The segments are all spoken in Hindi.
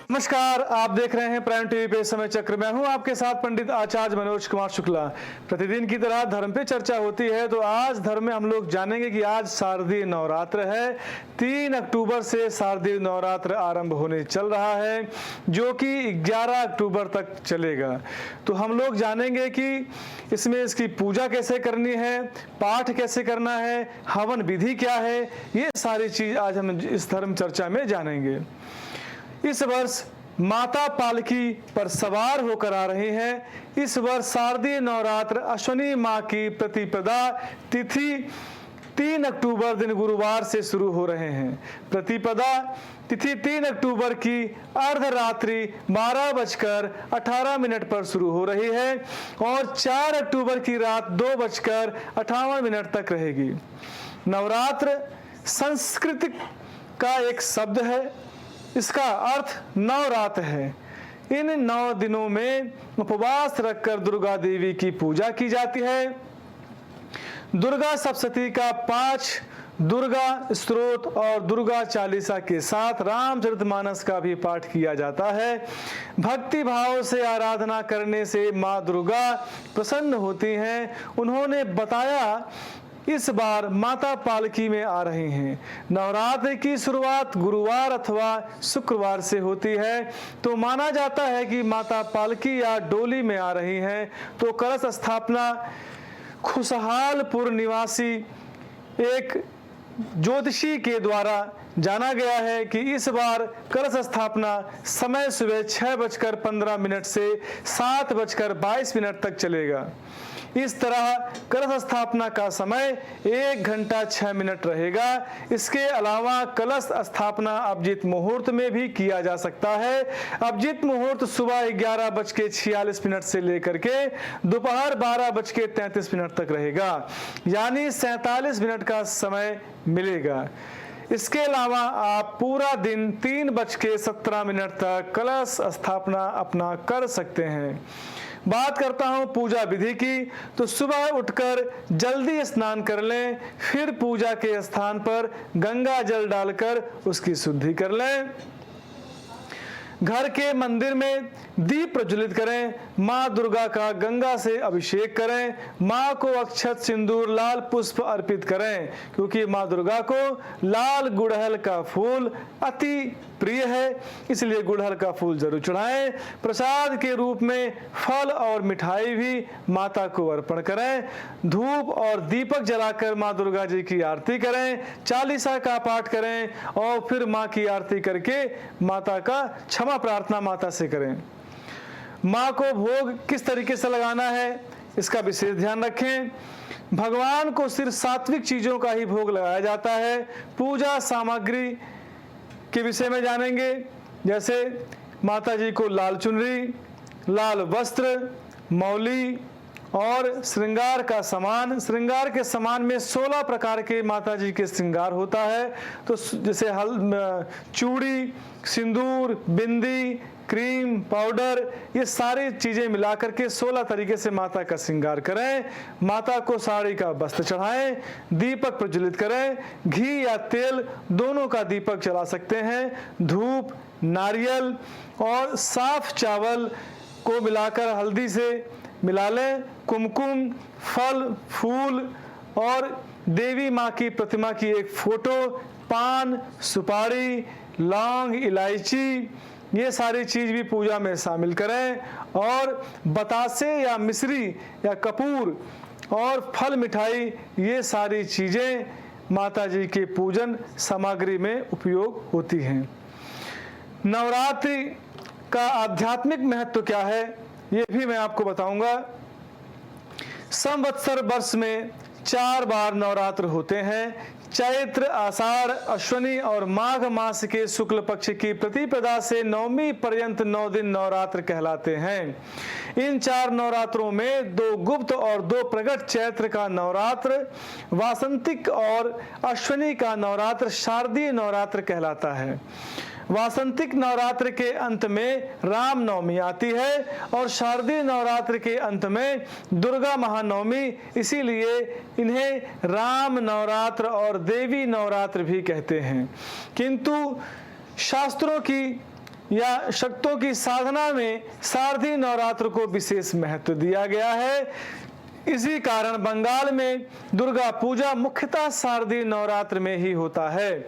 नमस्कार, आप देख रहे हैं प्राइम टीवी पे समय चक्र। मैं हूं आपके साथ पंडित आचार्य मनोज कुमार शुक्ला। प्रतिदिन की तरह धर्म पे चर्चा होती है, तो आज धर्म में हम लोग जानेंगे कि आज शारदीय नवरात्र है। 3 अक्टूबर से शारदीय नवरात्र आरंभ होने चल रहा है, जो कि 11 अक्टूबर तक चलेगा। तो हम लोग जानेंगे कि इसमें इसकी पूजा कैसे करनी है, पाठ कैसे करना है, हवन विधि क्या है, ये सारी चीज आज हम इस धर्म चर्चा में जानेंगे। इस वर्ष माता पालकी पर सवार होकर आ रही हैं। इस वर्ष शारदीय नवरात्र अश्विनी माह की प्रतिपदा तिथि 3 अक्टूबर दिन गुरुवार से शुरू हो रहे हैं। प्रतिपदा तिथि 3 अक्टूबर की अर्धरात्रि 12:18 पर शुरू हो रही है और 4 अक्टूबर की रात 2:58 तक रहेगी। नवरात्र संस्कृत का एक शब्द है, इसका अर्थ नवरात्र है। इन 9 दिनों में उपवास रखकर दुर्गा देवी की पूजा की जाती है। दुर्गा सप्तशती का 5 दुर्गा स्तोत्र और दुर्गा चालीसा के साथ रामचरितमानस का भी पाठ किया जाता है। भक्ति भाव से आराधना करने से माँ दुर्गा प्रसन्न होती हैं। उन्होंने बताया इस बार माता पालकी में आ रही हैं। नवरात्र की शुरुआत गुरुवार अथवा शुक्रवार से होती है, तो माना जाता है कि माता पालकी या डोली में आ रही हैं। तो कलश स्थापना खुशहालपुर निवासी एक ज्योतिषी के द्वारा जाना गया है कि इस बार कलश स्थापना समय सुबह 6:15 से 7:22 तक चलेगा। इस तरह कलश स्थापना का समय 1 घंटा 6 मिनट रहेगा। इसके अलावा कलश स्थापना अभिजीत मुहूर्त में भी किया जा सकता है। अभिजीत मुहूर्त सुबह 11:46 से लेकर के दोपहर 12:33 तक रहेगा, यानी 47 मिनट का समय मिलेगा। इसके अलावा आप पूरा दिन 3:17 तक कलश स्थापना अपना कर सकते हैं। बात करता हूं पूजा विधि की, तो सुबह उठकर जल्दी स्नान कर लें, फिर पूजा के स्थान पर गंगा जल डालकर उसकी शुद्धि कर लें। घर के मंदिर में दीप प्रज्वलित करें। माँ दुर्गा का गंगा से अभिषेक करें। माँ को अक्षत सिंदूर लाल पुष्प अर्पित करें, क्योंकि माँ दुर्गा को लाल गुड़हल का फूल अति प्रिय है, इसलिए गुड़हल का फूल जरूर चढ़ाएं। प्रसाद के रूप में फल और मिठाई भी माता को अर्पण करें। धूप और दीपक जलाकर माँ दुर्गा जी की आरती करें। चालीसा का पाठ करें और फिर माँ की आरती करके माता का क्षमा प्रार्थना माता से करें। माँ को भोग किस तरीके से लगाना है, इसका विशेष ध्यान रखें। भगवान को सिर्फ सात्विक चीजों का ही भोग लगाया जाता है। पूजा सामग्री के विषय में जानेंगे, जैसे माता जी को लाल चुनरी, लाल वस्त्र, मौली और श्रृंगार का सामान। श्रृंगार के सामान में 16 प्रकार के माता जी के श्रृंगार होता है। तो जैसे चूड़ी, सिंदूर, बिंदी, क्रीम, पाउडर, ये सारी चीजें मिलाकर के 16 तरीके से माता का श्रृंगार करें। माता को साड़ी का वस्त्र चढ़ाएं। दीपक प्रज्वलित करें। घी या तेल दोनों का दीपक जला सकते हैं। धूप, नारियल और साफ चावल को मिलाकर हल्दी से मिला लें। कुमकुम, फल, फूल और देवी माँ की प्रतिमा की एक फोटो, पान, सुपारी, लौंग, इलायची, ये सारी चीज भी पूजा में शामिल करें। और बतासे या मिश्री या कपूर और फल मिठाई, ये सारी चीजें माता जी के पूजन सामग्री में उपयोग होती हैं। नवरात्रि का आध्यात्मिक महत्व क्या है, ये भी मैं आपको बताऊंगा। संवत्सर वर्ष में 4 बार नवरात्र होते हैं। चैत्र, आषाढ़, अश्विनी और माघ मास के शुक्ल पक्ष की प्रतिपदा से नवमी पर्यंत 9 दिन नवरात्र कहलाते हैं। इन 4 नवरात्रों में 2 गुप्त और 2 प्रकट चैत्र का नवरात्र वासंतिक और अश्विनी का नवरात्र शारदीय नवरात्र कहलाता है। वासंतिक नवरात्र के अंत में राम नवमी आती है और शारदीय नवरात्र के अंत में दुर्गा महानवमी, इसीलिए इन्हें राम नवरात्र और देवी नवरात्र भी कहते हैं। किंतु शास्त्रों की या शक्तों की साधना में शारदीय नवरात्र को विशेष महत्व दिया गया है। इसी कारण बंगाल में दुर्गा पूजा मुख्यतः शारदीय नवरात्र में ही होता है।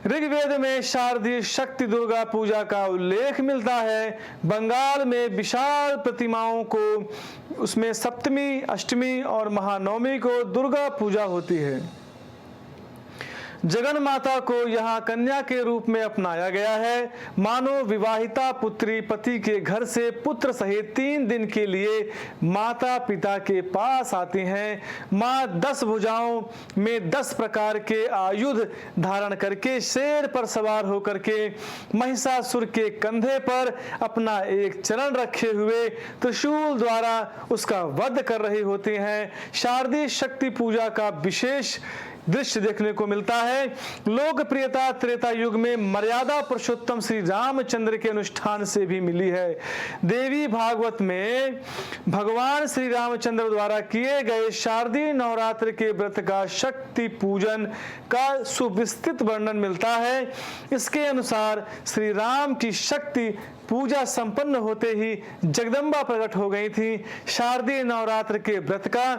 ऋग्वेद में शारदीय शक्ति दुर्गा पूजा का उल्लेख मिलता है। बंगाल में विशाल प्रतिमाओं को उसमें सप्तमी, अष्टमी और महानवमी को दुर्गा पूजा होती है। जगन माता को यहाँ कन्या के रूप में अपनाया गया है। मानो विवाहिता पुत्री पति के घर से पुत्र सहित 3 दिन के लिए माता पिता के पास आती हैं। माँ 10 भुजाओं में 10 प्रकार के आयुध धारण करके शेर पर सवार होकर के महिषासुर के कंधे पर अपना एक चरण रखे हुए त्रिशूल द्वारा उसका वध कर रही होती हैं। शारदीय शक्ति पूजा का विशेष दृश्य देखने को मिलता है। लोकप्रियता त्रेता युग में मर्यादा पुरुषोत्तम श्री रामचंद्र के अनुष्ठान से भी मिली है। देवी भागवत में भगवान श्री रामचंद्र द्वारा किए गए शारदीय नवरात्र के व्रत का शक्ति पूजन का सुविस्तृत वर्णन मिलता है। इसके अनुसार श्री राम की शक्ति पूजा संपन्न होते ही जगदम्बा प्रकट हो गई थी। शारदीय नवरात्र के व्रत का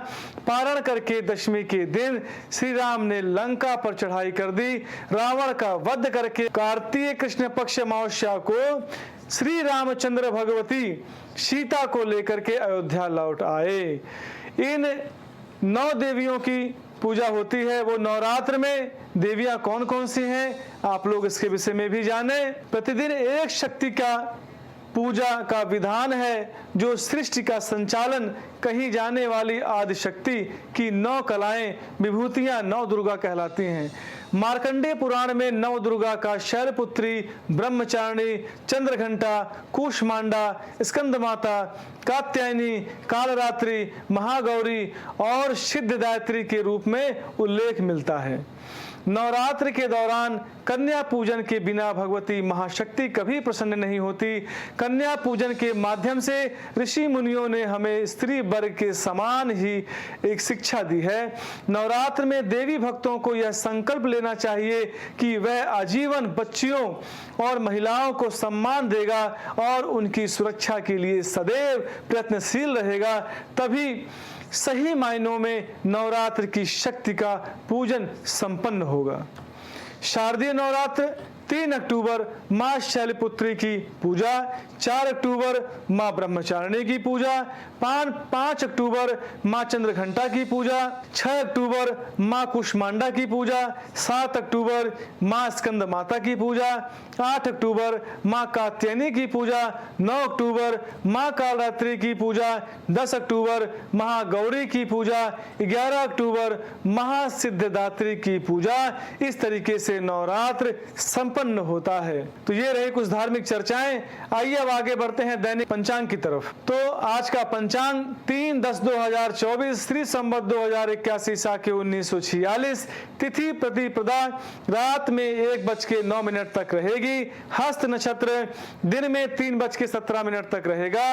पारण करके दशमी के दिन श्री राम ने लंका पर चढ़ाई कर दी। रावण का वध करके कार्तिक कृष्ण पक्ष अमावस्या को श्री रामचंद्र भगवती सीता को लेकर के अयोध्या लौट आए। इन 9 देवियों की पूजा होती है। वो नवरात्र में देवियां कौन कौन सी हैं, आप लोग इसके विषय में भी जाने। प्रतिदिन एक शक्ति का पूजा का विधान है जो सृष्टि का संचालन कही जाने वाली आदि शक्ति की 9 कलाएं विभूतियां 9 दुर्गा कहलाती हैं। मार्कंडेय पुराण में 9 दुर्गा का शैलपुत्री, ब्रह्मचारिणी, चंद्रघंटा, कूष्मांडा, स्कंद माता, कात्यायनी, कालरात्रि, महागौरी और सिद्धदात्री के रूप में उल्लेख मिलता है। नवरात्र के दौरान कन्या पूजन के बिना भगवती महाशक्ति कभी प्रसन्न नहीं होती। कन्या पूजन के माध्यम से ऋषि मुनियों ने हमें स्त्री वर्ग के समान ही एक शिक्षा दी है। नवरात्र में देवी भक्तों को यह संकल्प लेना चाहिए कि वह आजीवन बच्चियों और महिलाओं को सम्मान देगा और उनकी सुरक्षा के लिए सदैव प्रयत्नशील रहेगा। तभी सही मायनों में नवरात्र की शक्ति का पूजन संपन्न होगा। शारदीय नवरात्र 3 अक्टूबर माँ शैलपुत्री की पूजा, 4 अक्टूबर माँ ब्रह्मचारिणी की पूजा, 5 अक्टूबर माँ चंद्रघंटा की पूजा, 6 अक्टूबर माँ कुष्मांडा की पूजा, 7 अक्टूबर माँ स्कंद माता की पूजा, 8 अक्टूबर माँ कात्यायनी की पूजा, 9 अक्टूबर माँ कालरात्रि की पूजा, 10 अक्टूबर महागौरी की पूजा, 11 अक्टूबर महासिद्धदात्री की पूजा। इस तरीके से नवरात्र संपन्न होता है। तो ये रहे कुछ धार्मिक चर्चाएं। आइए अब आगे बढ़ते हैं दैनिक पंचांग की तरफ। तो आज का पंचांग 3/10/2024 श्री संवत 2081 साके 1946 तिथि प्रतिपदा रात में 1:09 तक रहेगी। हस्त नक्षत्र दिन में 3:17 तक रहेगा।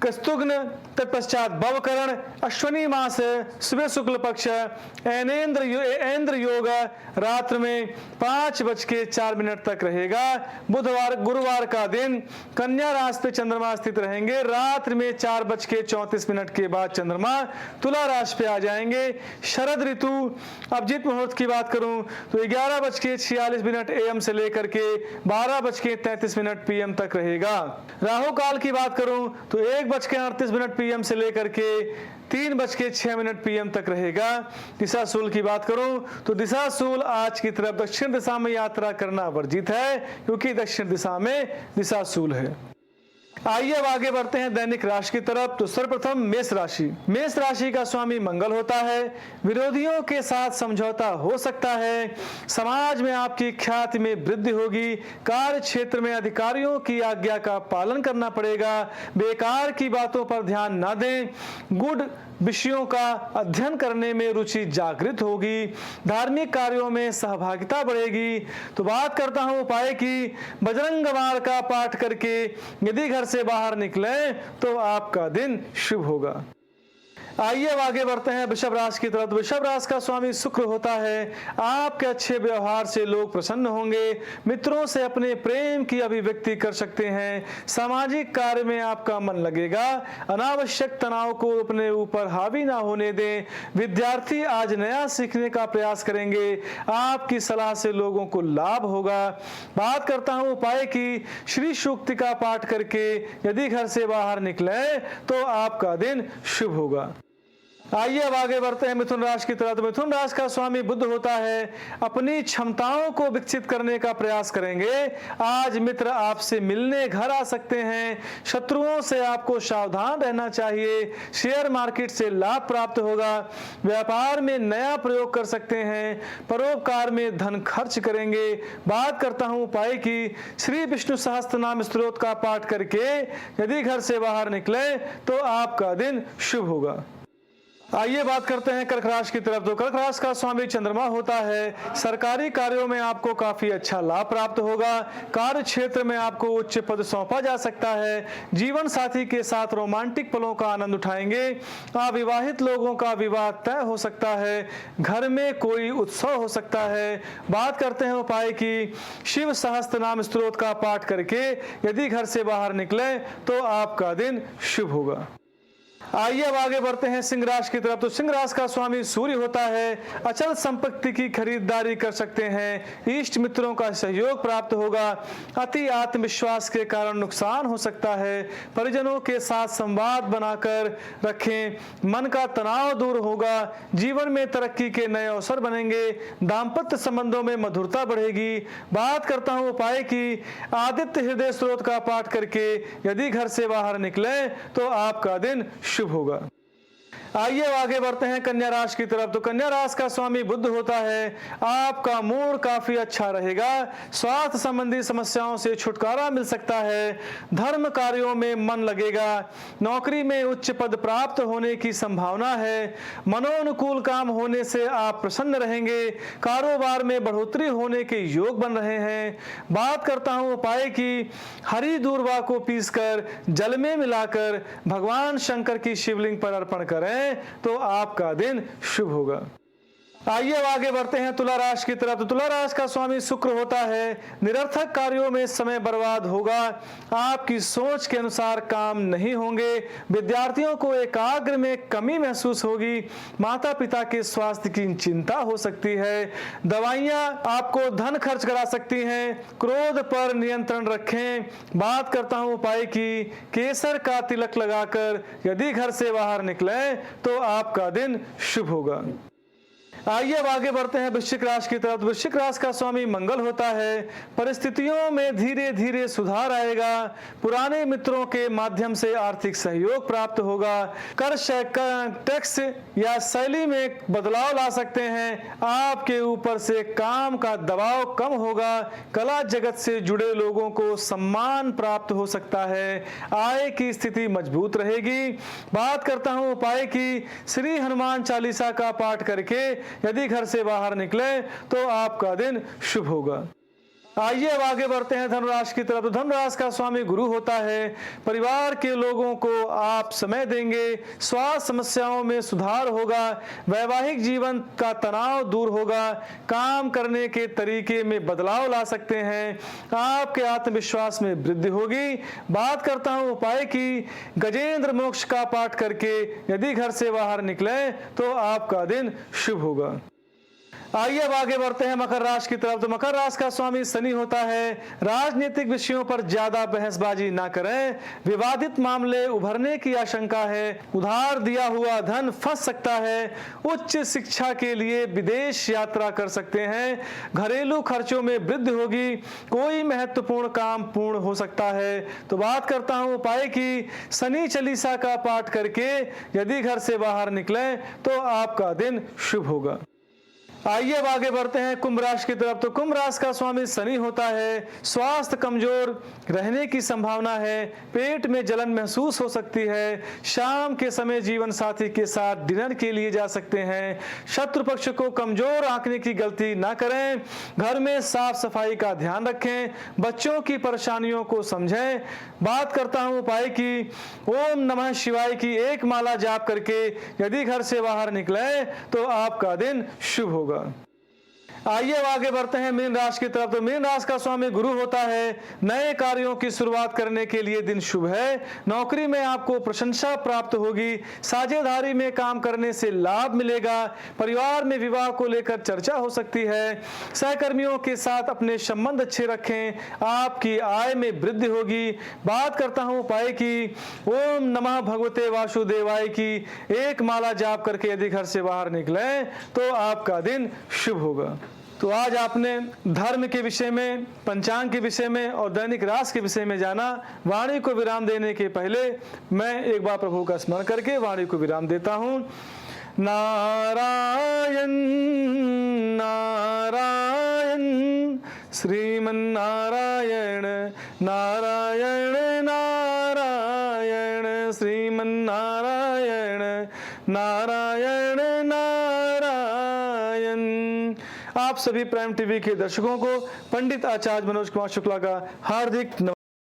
कस्तुग्न तत्पश्चात भवकरण, अश्वनी मास सुबह शुक्ल पक्ष, ऐन्द्र योग रात्र में 5:04 तक रहेगा। बुधवार गुरुवार का दिन कन्या राशि पे चंद्रमा स्थित रहेंगे। रात्रि में 4:34 के बाद चंद्रमा तुला राशि पे आ जाएंगे। शरद ऋतु अभिजीत मुहूर्त की बात करूं तो 11:46 AM से लेकर के 12:33 PM तक रहेगा। राहु काल की बात करूं तो 1:38 PM से लेकर के 3:06 PM तक रहेगा। दिशा शूल की बात करूं तो दिशा शूल आज की तरफ दक्षिण दिशा में यात्रा करना वर्जित है क्योंकि दक्षिण दिशा में दिशा शूल है। आइए अब आगे बढ़ते हैं दैनिक राशि की तरफ। तो सर्वप्रथम मेष राशि। मेष राशि का स्वामी मंगल होता है। विरोधियों के साथ समझौता हो सकता है। समाज में आपकी ख्याति में वृद्धि होगी। कार्य क्षेत्र में अधिकारियों की आज्ञा का पालन करना पड़ेगा। बेकार की बातों पर ध्यान न दें। गुड विषयों का अध्ययन करने में रुचि जागृत होगी। धार्मिक कार्यों में सहभागिता बढ़ेगी। तो बात करता हूं उपाय की। बजरंग बाण का पाठ करके यदि घर से बाहर निकलें तो आपका दिन शुभ होगा। आइए अब आगे बढ़ते हैं वृषभ राशि की तरफ। वृषभ राशि का स्वामी शुक्र होता है। आपके अच्छे व्यवहार से लोग प्रसन्न होंगे। मित्रों से अपने प्रेम की अभिव्यक्ति कर सकते हैं। सामाजिक कार्य में आपका मन लगेगा। अनावश्यक तनाव को अपने ऊपर हावी ना होने दें। विद्यार्थी आज नया सीखने का प्रयास करेंगे। आपकी सलाह से लोगों को लाभ होगा। बात करता हूं उपाय की। श्री सूक्त का पाठ करके यदि घर से बाहर निकले तो आपका दिन शुभ होगा। आइए अब आगे बढ़ते हैं मिथुन राशि की तरफ। मिथुन राशि का स्वामी बुध होता है। अपनी क्षमताओं को विकसित करने का प्रयास करेंगे। आज मित्र आपसे मिलने घर आ सकते हैं। शत्रुओं से आपको सावधान रहना चाहिए। शेयर मार्केट से लाभ प्राप्त होगा। व्यापार में नया प्रयोग कर सकते हैं। परोपकार में धन खर्च करेंगे। बात करता हूं उपाय की। श्री विष्णु सहस्त्रनाम स्तोत्र का पाठ करके यदि घर से बाहर निकले तो आपका दिन शुभ होगा। आइए बात करते हैं कर्क राशि की तरफ। तो कर्क राशि का स्वामी चंद्रमा होता है। सरकारी कार्यों में आपको काफी अच्छा लाभ प्राप्त होगा। कार्य क्षेत्र में आपको उच्च पद सौंपा जा सकता है। जीवन साथी के साथ रोमांटिक पलों का आनंद उठाएंगे। अविवाहित लोगों का विवाह तय हो सकता है। घर में कोई उत्सव हो सकता है। बात करते हैं उपाय की। शिव सहस्त्रनाम स्तोत्र का पाठ करके यदि घर से बाहर निकले तो आपका दिन शुभ होगा। आइए अब आगे बढ़ते हैं सिंह राशि की तरफ। तो सिंह राशि का स्वामी सूर्य होता है। अचल संपत्ति की खरीदारी कर सकते हैं। इष्ट मित्रों का सहयोग प्राप्त होगा। अति आत्मविश्वास के कारण नुकसान हो सकता है। परिजनों के साथ संवाद बनाकर रखें। मन का तनाव दूर होगा। जीवन में तरक्की के नए अवसर बनेंगे। दाम्पत्य संबंधों में मधुरता बढ़ेगी। बात करता हूं उपाय की। आदित्य हृदय स्त्रोत का पाठ करके यदि घर से बाहर निकले तो आपका दिन शुभ होगा। आइए आगे बढ़ते हैं कन्या राशि की तरफ। तो कन्या राशि का स्वामी बुध होता है। आपका मूड काफी अच्छा रहेगा। स्वास्थ्य संबंधी समस्याओं से छुटकारा मिल सकता है। धर्म कार्यों में मन लगेगा। नौकरी में उच्च पद प्राप्त होने की संभावना है। मनोनुकूल काम होने से आप प्रसन्न रहेंगे। कारोबार में बढ़ोतरी होने के योग बन रहे हैं। बात करता हूं उपाय की। हरी दूर्वा को पीसकर जल में मिलाकर भगवान शंकर की शिवलिंग पर अर्पण करें तो आपका दिन शुभ होगा। आइए अब आगे बढ़ते हैं तुला राशि की तरफ। तो तुला राशि का स्वामी शुक्र होता है। निरर्थक कार्यों में समय बर्बाद होगा। आपकी सोच के अनुसार काम नहीं होंगे। विद्यार्थियों को एकाग्र में कमी महसूस होगी। माता पिता के स्वास्थ्य की चिंता हो सकती है। दवाइयां आपको धन खर्च करा सकती हैं। क्रोध पर नियंत्रण रखें। बात करता हूं उपाय की। केसर का तिलक लगाकर यदि घर से बाहर निकलें तो आपका दिन शुभ होगा। आइए अब आगे बढ़ते हैं वृश्चिक राशि की तरफ। वृश्चिक राशि का स्वामी मंगल होता है। परिस्थितियों में धीरे धीरे सुधार आएगा। पुराने मित्रों के माध्यम से आर्थिक सहयोग प्राप्त होगा। कर टैक्स या शैली में बदलाव ला सकते हैं। आपके ऊपर से काम का दबाव कम होगा। कला जगत से जुड़े लोगों को सम्मान प्राप्त हो सकता है। आय की स्थिति मजबूत रहेगी। बात करता हूं उपाय की। श्री हनुमान चालीसा का पाठ करके यदि घर से बाहर निकले तो आपका दिन शुभ होगा। आइए अब आगे बढ़ते हैं धनुराशि की तरफ। धनुराशि का स्वामी गुरु होता है। परिवार के लोगों को आप समय देंगे। स्वास्थ्य समस्याओं में सुधार होगा। वैवाहिक जीवन का तनाव दूर होगा। काम करने के तरीके में बदलाव ला सकते हैं। आपके आत्मविश्वास में वृद्धि होगी। बात करता हूं उपाय की। गजेंद्र मोक्ष का पाठ करके यदि घर से बाहर निकले तो आपका दिन शुभ होगा। आइए अब आगे बढ़ते हैं मकर राशि की तरफ। तो मकर राशि का स्वामी शनि होता है। राजनीतिक विषयों पर ज्यादा बहसबाजी ना करें। विवादित मामले उभरने की आशंका है। उधार दिया हुआ धन फंस सकता है। उच्च शिक्षा के लिए विदेश यात्रा कर सकते हैं। घरेलू खर्चों में वृद्धि होगी। कोई महत्वपूर्ण काम पूर्ण हो सकता है। तो बात करता हूं उपाय की। शनि चालीसा का पाठ करके यदि घर से बाहर निकलें तो आपका दिन शुभ होगा। आइए अब आगे बढ़ते हैं कुंभ राशि की तरफ। तो कुंभ राशि का स्वामी शनि होता है। स्वास्थ्य कमजोर रहने की संभावना है। पेट में जलन महसूस हो सकती है। शाम के समय जीवन साथी के साथ डिनर के लिए जा सकते हैं। शत्रु पक्ष को कमजोर आंकने की गलती ना करें। घर में साफ सफाई का ध्यान रखें। बच्चों की परेशानियों को समझें। बात करता हूं उपाय की। ओम नमः शिवाय की एक माला जाप करके यदि घर से बाहर निकले तो आपका दिन शुभ होगा। आइए अब आगे बढ़ते हैं मीन राशि की तरफ। तो मीन राशि का स्वामी गुरु होता है। नए कार्यों की शुरुआत करने के लिए दिन शुभ है। नौकरी में आपको प्रशंसा प्राप्त होगी। साझेदारी में काम करने से लाभ मिलेगा। परिवार में विवाह को लेकर चर्चा हो सकती है। सहकर्मियों के साथ अपने संबंध अच्छे रखें। आपकी आय में वृद्धि होगी। बात करता हूं उपाय की। ओम नमः भगवते वासुदेवाय की एक माला जाप करके यदि घर से बाहर निकले तो आपका दिन शुभ होगा। तो आज आपने धर्म के विषय में, पंचांग के विषय में और दैनिक राशि के विषय में जाना। वाणी को विराम देने के पहले मैं एक बार प्रभु का स्मरण करके वाणी को विराम देता हूं। नारायण नारायण श्रीमन्नारायण नारायण नारायण श्रीमन्नारायण नारायण नारायण। आप सभी प्राइम टीवी के दर्शकों को पंडित आचार्य मनोज कुमार शुक्ला का हार्दिक